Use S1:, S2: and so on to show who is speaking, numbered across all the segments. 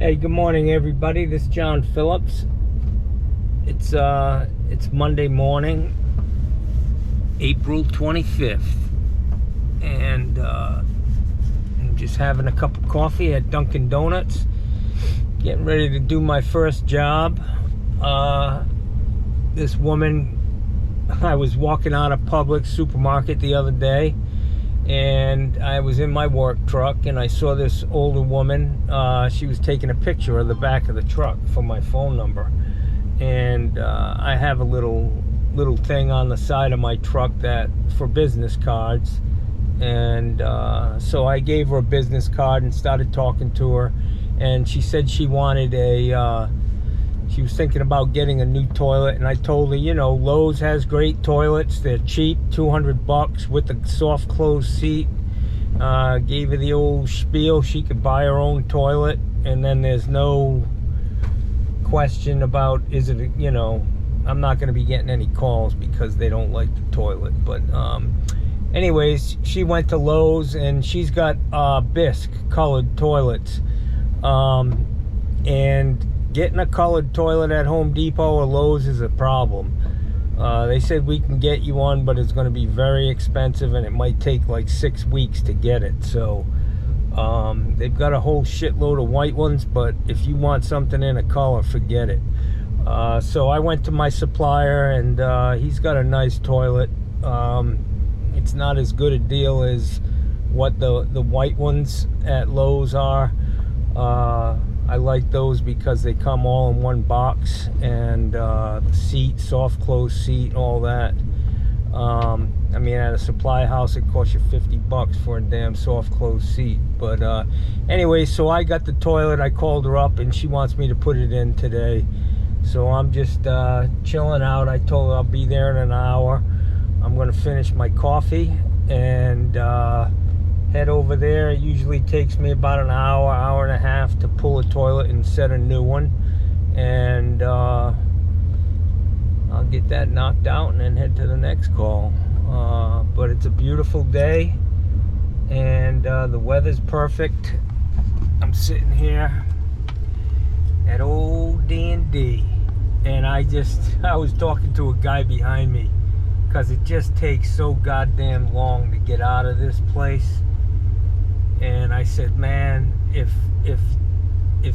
S1: Hey, good morning, everybody. This is John Phillips. It's Monday morning, April 25th, and I'm just having a cup of coffee at Dunkin' Donuts, getting ready to do my first job. This woman, I was walking out of Publix supermarket the other day, and I was in my work truck, and I saw this older woman. She was taking a picture of the back of the truck for my phone number, and I have a little thing on the side of my truck that for business cards, and so I gave her a business card and started talking to her, and she said she wanted she was thinking about getting a new toilet, and I told her, you know, Lowe's has great toilets. They're cheap, $200 with a soft close seat. Gave her the old spiel. She could buy her own toilet, and then there's no question about, is it, you know, I'm not going to be getting any calls because they don't like the toilet. But anyways, she went to Lowe's, and she's got bisque colored toilets, and getting a colored toilet at Home Depot or Lowe's is a problem. They said we can get you one, but it's going to be very expensive, and it might take like 6 weeks to get it. So they've got a whole shitload of white ones, but if you want something in a color, forget it. So I went to my supplier, and he's got a nice toilet. It's not as good a deal as what the white ones at Lowe's are. I like those because they come all in one box, and the seat, soft close seat, all that. I mean, at a supply house, it costs you $50 for a damn soft close seat. But anyway, so I got the toilet. I called her up, and she wants me to put it in today. So I'm just chilling out. I told her I'll be there in an hour. I'm going to finish my coffee and head over there. It usually takes me about an hour and a half to pull a toilet and set a new one, and I'll get that knocked out and then head to the next call. But it's a beautiful day, and the weather's perfect. I'm sitting here at old D&D, and I was talking to a guy behind me because it just takes so goddamn long to get out of this place. And I said, man, if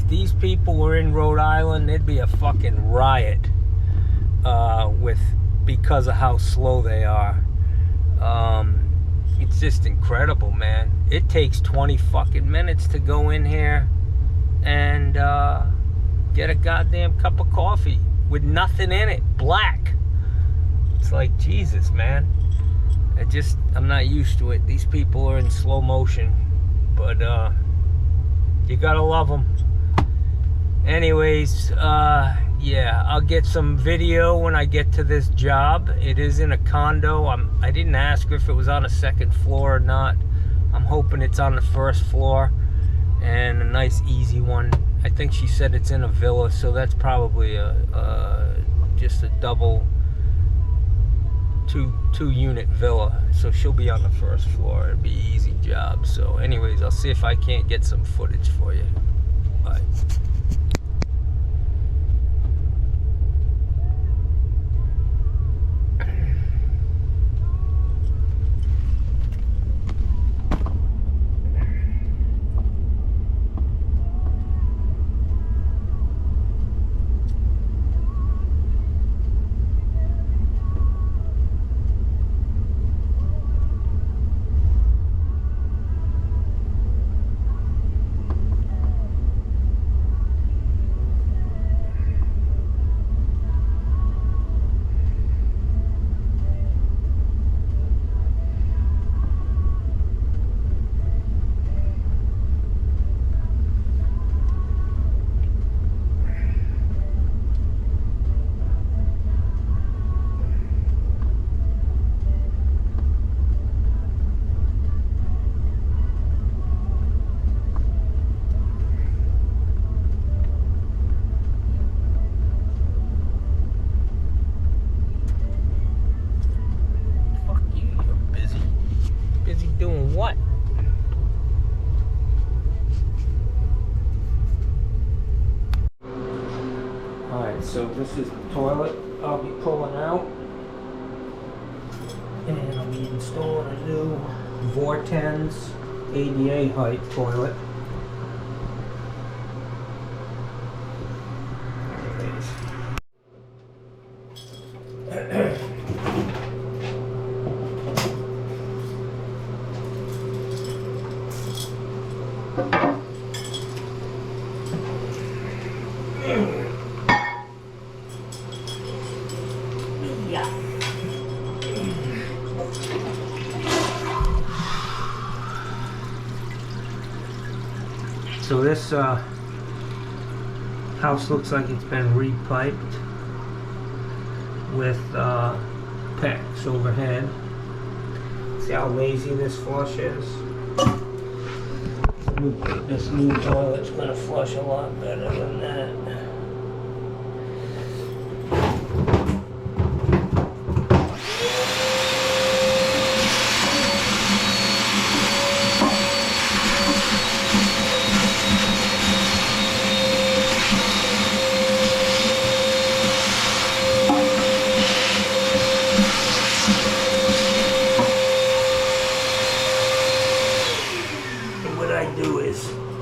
S1: these people were in Rhode Island, there'd be a fucking riot because of how slow they are. It's just incredible, man. It takes 20 fucking minutes to go in here and get a goddamn cup of coffee with nothing in it, black. It's like, Jesus, man. I'm not used to it. These people are in slow motion. But you gotta love them. Anyways, yeah, I'll get some video when I get to this job. It is in a condo. I didn't ask her if it was on a second floor or not. I'm hoping it's on the first floor, and a nice easy one. I think she said it's in a villa, so that's probably just a double two unit villa, so she'll be on the first floor. It'll be an easy job. So anyways, I'll see if I can't get some footage for you. Bye. So this is the toilet I'll be pulling out. And I'll be installing a new Vortens ADA height toilet. So this house looks like it's been repiped with PEX overhead. See how lazy this flush is? This new toilet's gonna flush a lot better than that.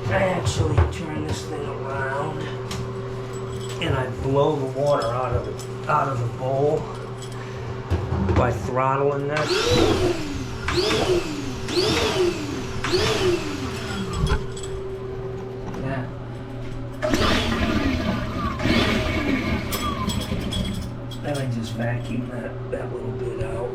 S1: I actually turn this thing around and I blow the water out of the bowl by throttling this. Yeah. Then I just vacuum that little bit out.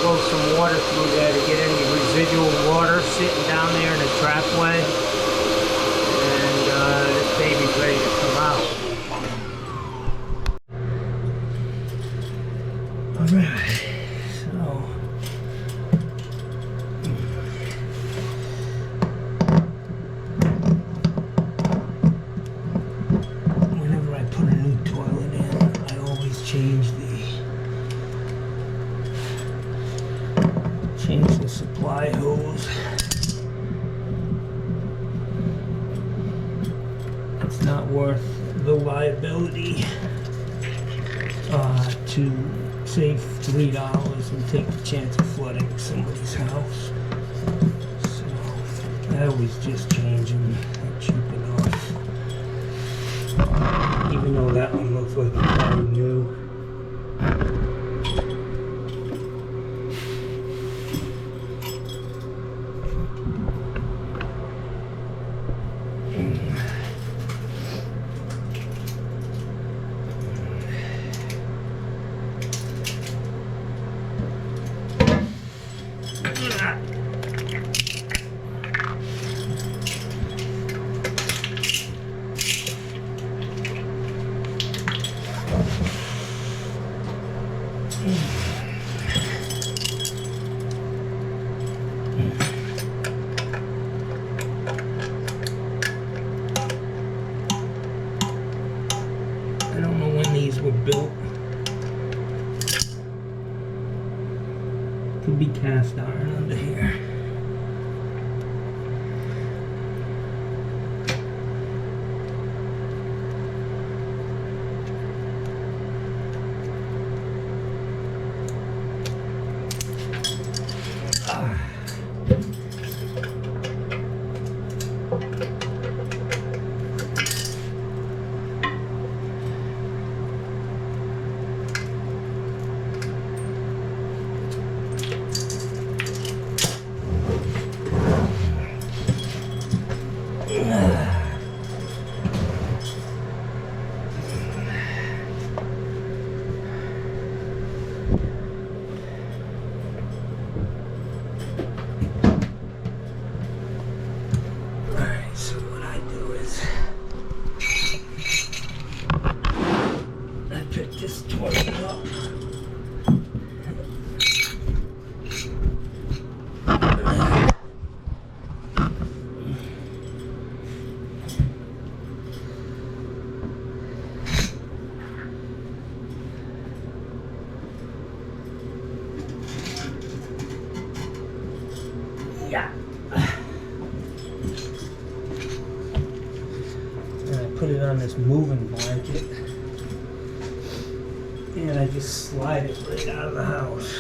S1: Blow some water through there to get any residual water sitting down there in the trapway, and this baby's ready to come out. Alright, so whenever I put a new toilet in, I always change the supply hose. It's not worth the liability to save $3 and take the chance of flooding somebody's house. So I always just change them and cheap enough. Even though that one looks like it's brand new. I don't know when these were built. Could be cast iron under here. Yeah. And I put it on this moving blanket. And I just slide it right out of the house.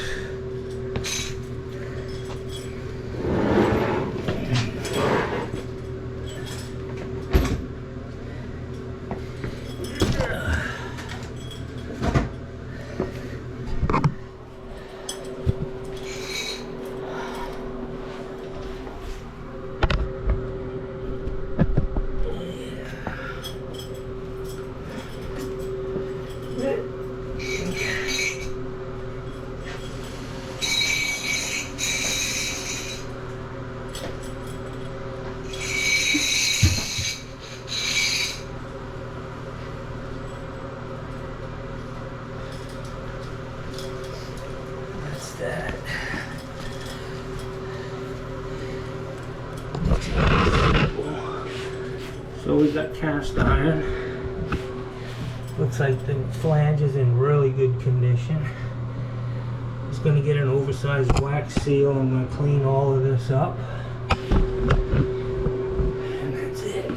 S1: That. So we got cast iron. Looks like the flange is in really good condition. Just gonna get an oversized wax seal. I'm gonna clean all of this up. And that's it.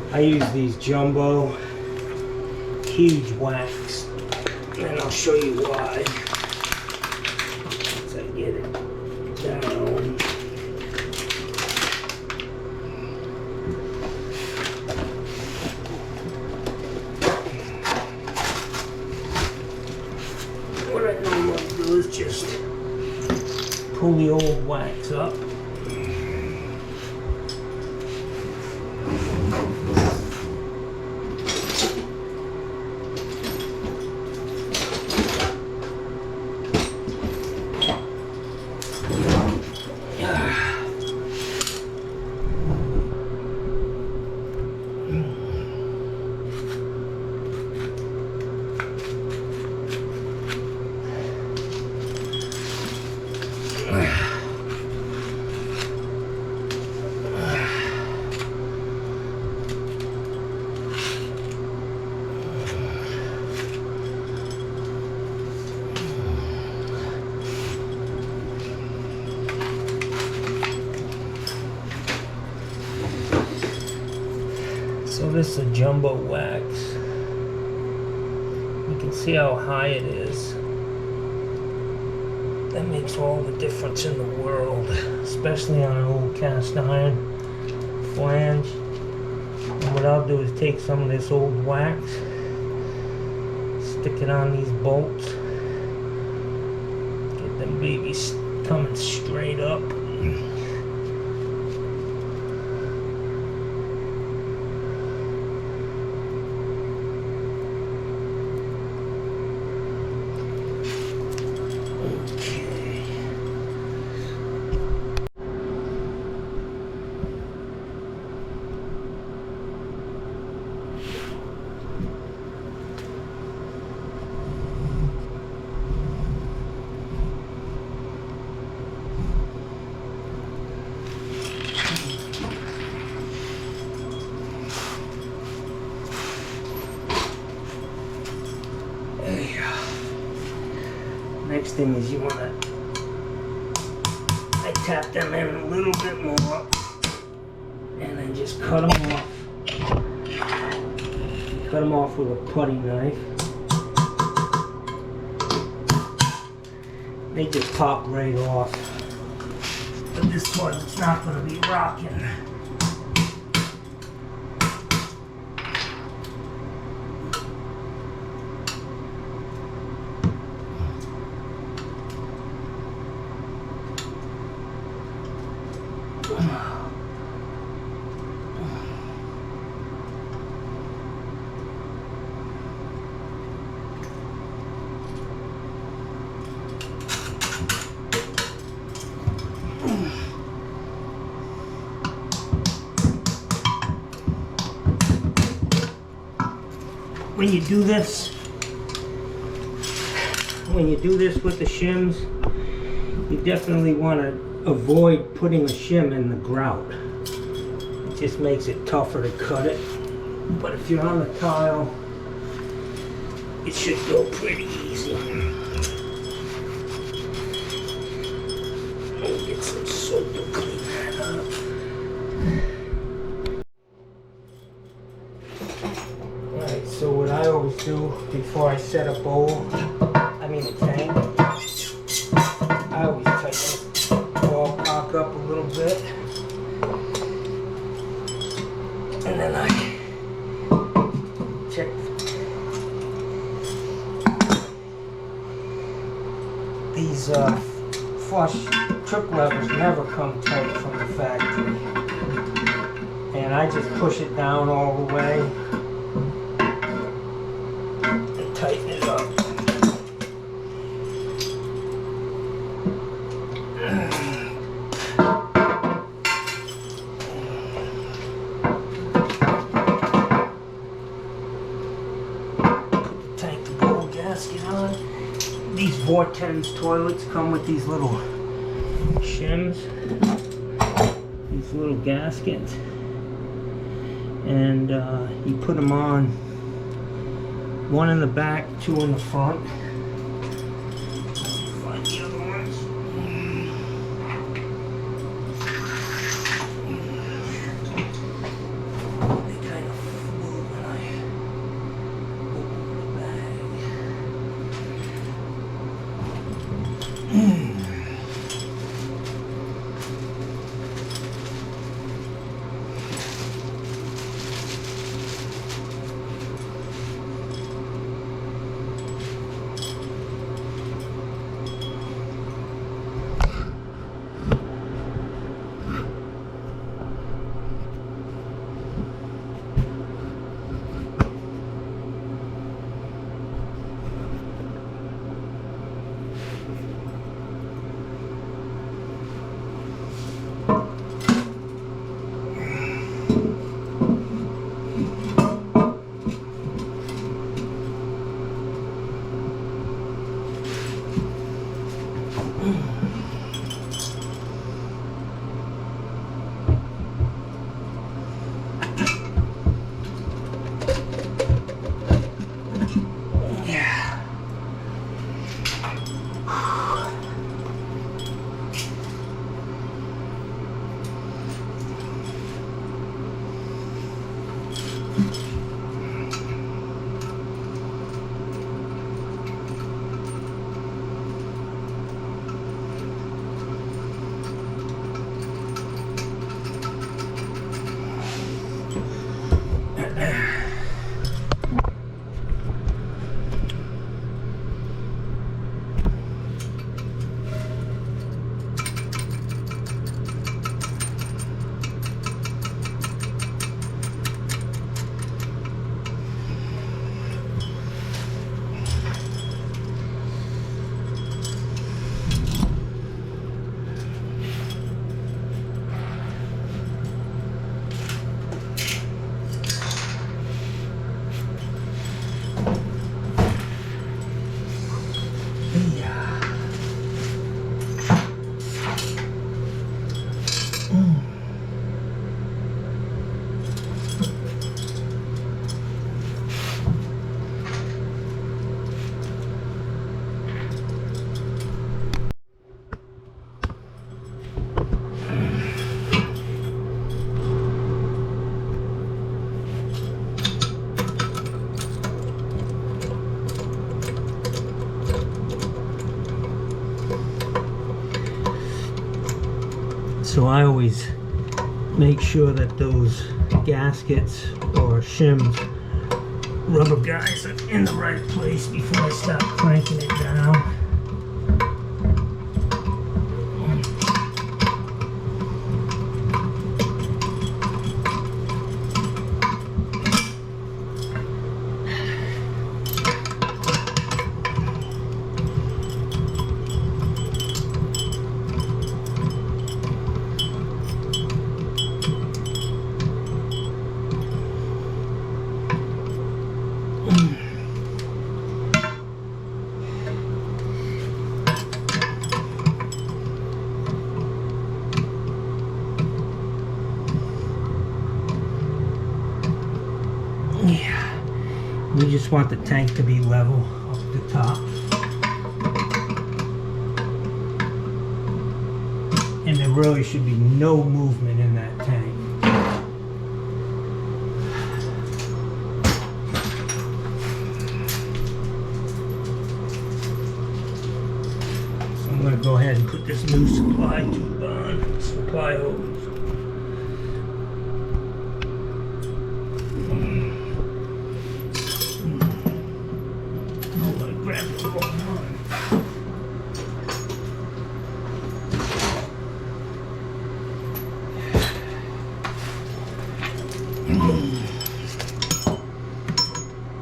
S1: I use these jumbo huge wax, and I'll show you why once I get it down. What I normally do is just pull the old wax up. So this is a jumbo wax. You can see how high it is. That makes all the difference in the world, especially on an old cast iron flange. And what I'll do is take some of this old wax, stick it on these bolts, get them babies coming straight up. Next thing is you want to, I tap them in a little bit more and then just cut them off. Cut them off with a putty knife. They just pop right off. But this toilet's not going to be rocking. When you do this with the shims, you definitely want to avoid putting a shim in the grout. It just makes it tougher to cut it. But if you're on the tile, it should go pretty easy. Let me get some soap to clean that up. So what I always do before I set a bowl, a tank, I always tighten the ball cock up a little bit. And then I check. These flush trip levers never come tight from the factory. And I just push it down all the way. Tighten it up. Tank the bowl gasket on. These Vortex toilets come with these little shims, these little gaskets, and you put them on. One in the back, two in the front. Find the other ones. They kind of move when I open the bag. So I always make sure that those gaskets or shims, rubber guys, are in the right place before I start cranking it down. Yeah, we just want the tank to be level up the top. And there really should be no movement in that tank. So I'm going to go ahead and put this new supply tube on, supply hose.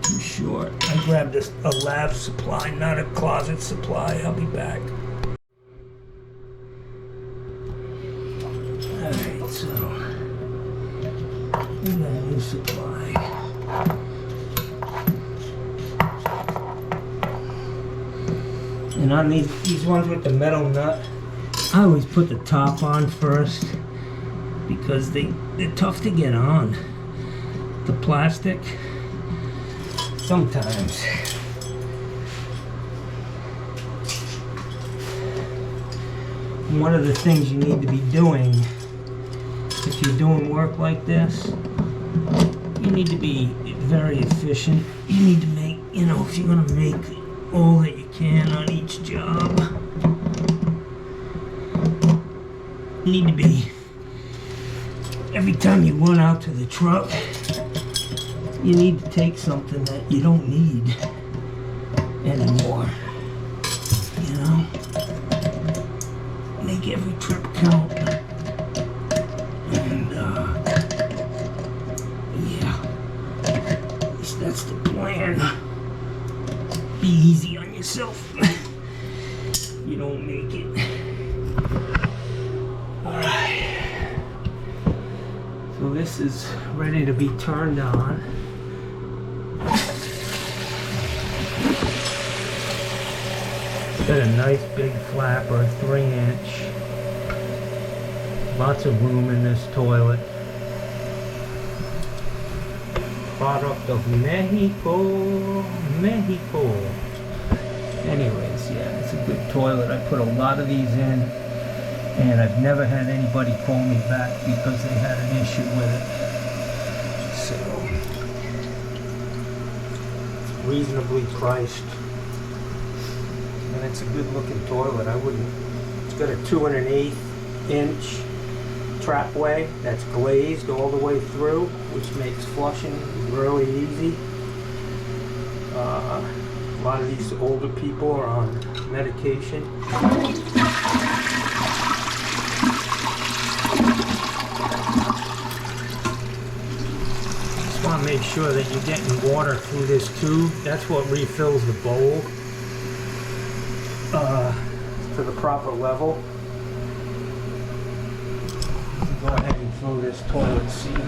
S1: Too short. I grabbed a lab supply, not a closet supply. I'll be back. Alright, so we got a new supply. And on these ones with the metal nut, I always put the top on first because they're tough to get on. The plastic, sometimes. One of the things you need to be doing if you're doing work like this, you need to be very efficient. You need to make, you know, if you're gonna make all that you can on each job, you need to be, every time you run out to the truck, you need to take something that you don't need anymore, you know? Make every trip count. And, yeah, at least that's the plan. Be easy on yourself. You don't make it. Alright. So this is ready to be turned on. It's got a nice big flapper, 3-inch. Lots of room in this toilet. Product of Mexico. Anyways, yeah, it's a good toilet. I put a lot of these in, and I've never had anybody call me back because they had an issue with it. So, it's reasonably priced, and it's a good looking toilet. I wouldn't, it's got a 2 1/8 inch trapway that's glazed all the way through, which makes flushing really easy. A lot of these older people are on medication. Just want to make sure that you're getting water through this tube. That's what refills the bowl to the proper level. Go ahead and throw this toilet seat in.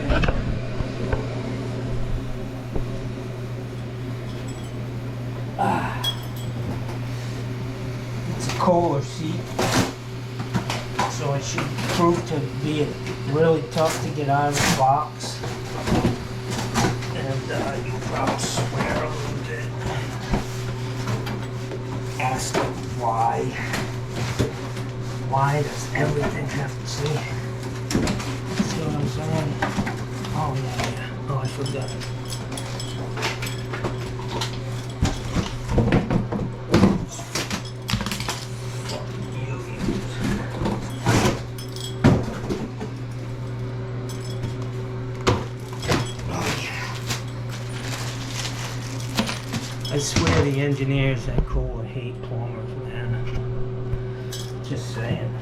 S1: It's a Kohler seat, so it should prove to be really tough to get out of the box. And you'll probably swear a little bit. Ask them why. Why does everything have to see? See what I'm saying? Oh yeah. Oh, I forgot. I swear the engineers at Kohler hate plumbers, man. Just saying.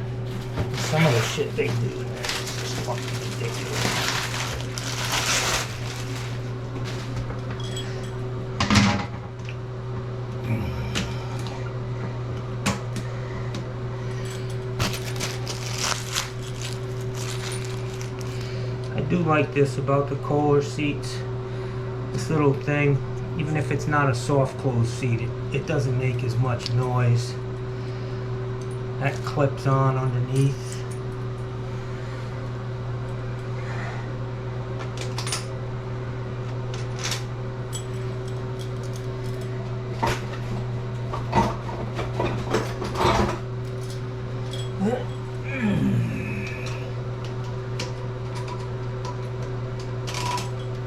S1: Some of the shit they do, man, is just fucking ridiculous. I do like this about the Kohler seats. This little thing, even if it's not a soft close seat, it doesn't make as much noise. That clips on underneath.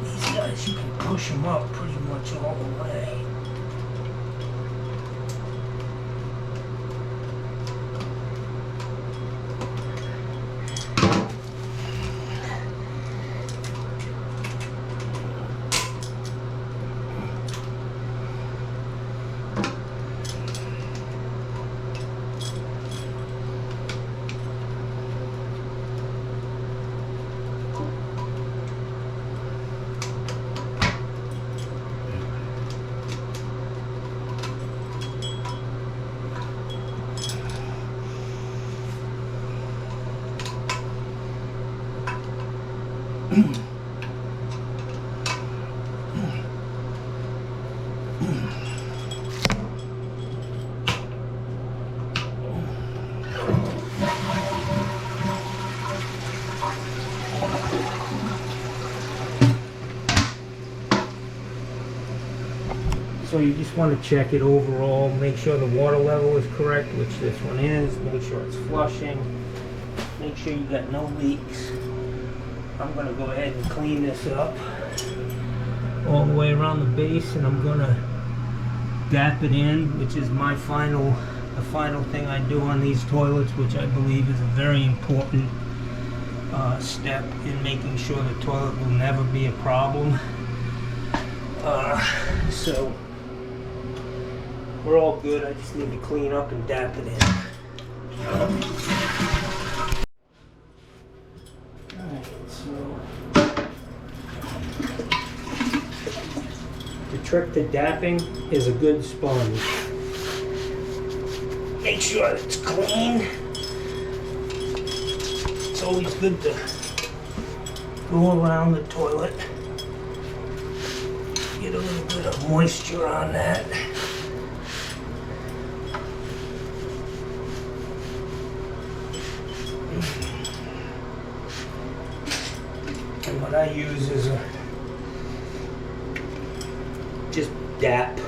S1: These guys, you can push them up pretty much all the way. So you just want to check it overall, make sure the water level is correct, which this one is, make sure it's flushing, make sure you got no leaks. I'm going to go ahead and clean this up all the way around the base, and I'm going to dap it in, which is the final thing I do on these toilets, which I believe is a very important step in making sure the toilet will never be a problem. So we're all good. I just need to clean up and dap it in. Alright, so the trick to dapping is a good sponge. Make sure it's clean. It's always good to go around the toilet. Get a little bit of moisture on that. And what I use is just DAP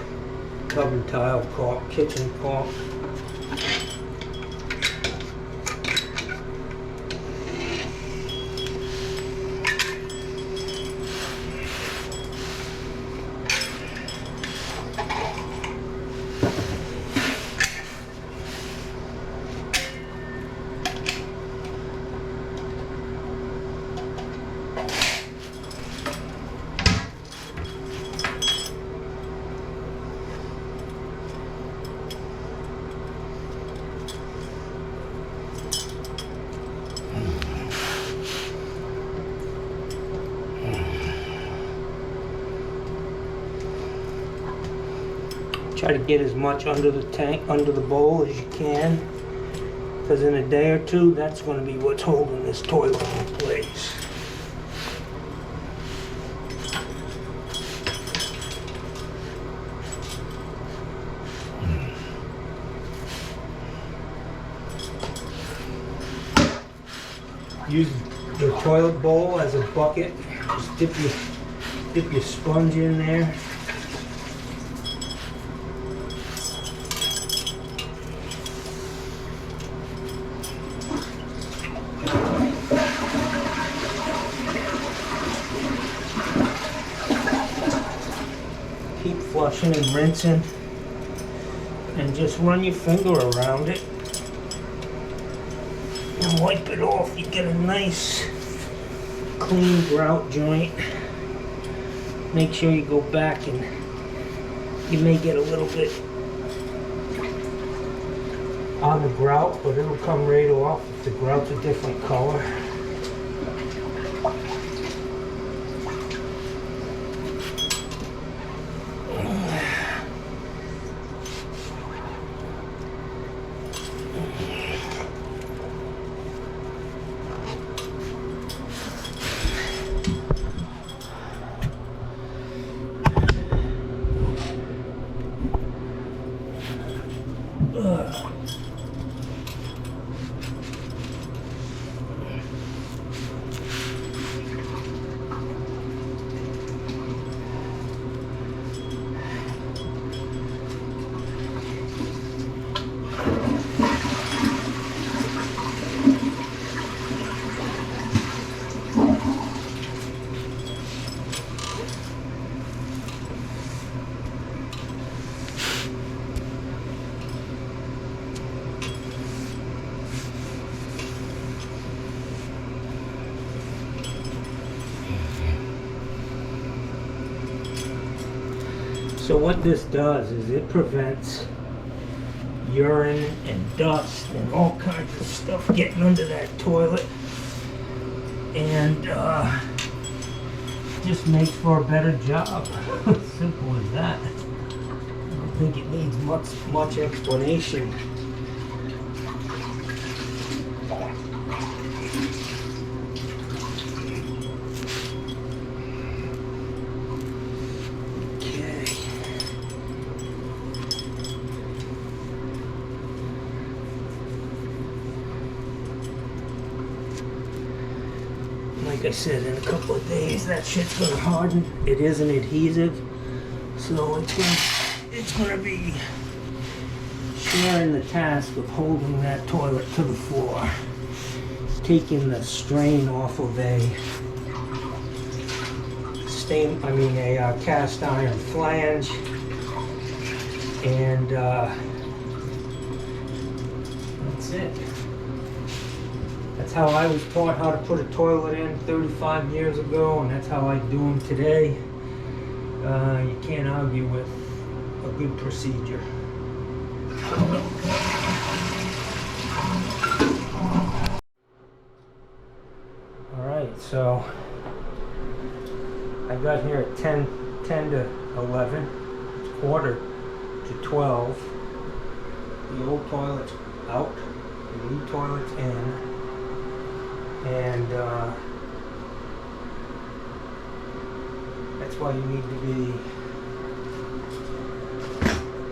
S1: covered tile caulk, kitchen caulk. Try to get as much under the tank, under the bowl as you can, because in a day or two, that's going to be what's holding this toilet in place. Use the toilet bowl as a bucket. Just dip your sponge in there. Keep flushing and rinsing, and just run your finger around it and wipe it off. You get a nice clean grout joint. Make sure you go back and You may get a little bit on the grout, but it'll come right off if the grout's a different color. So what this does is it prevents urine and dust and all kinds of stuff getting under that toilet, and just makes for a better job. Simple as that. I don't think it needs much explanation. Like I said, in a couple of days that shit's gonna harden. It is an adhesive, so it's gonna be sharing the task of holding that toilet to the floor, taking the strain off of a cast iron flange, and that's it. That's how I was taught how to put a toilet in 35 years ago, and that's how I do them today. You can't argue with a good procedure. Alright, so I got here at 10 to 11. It's quarter to 12. The old toilet's out, the new toilet's in. And that's why you need to be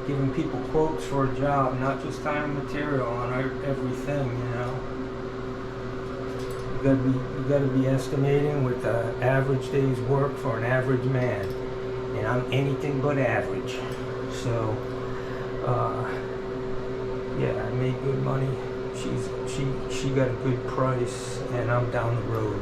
S1: giving people quotes for a job, not just time and material on everything, you know. You gotta be estimating with the average day's work for an average man, and I'm anything but average. So yeah, I made good money. She got a good price, and I'm down the road.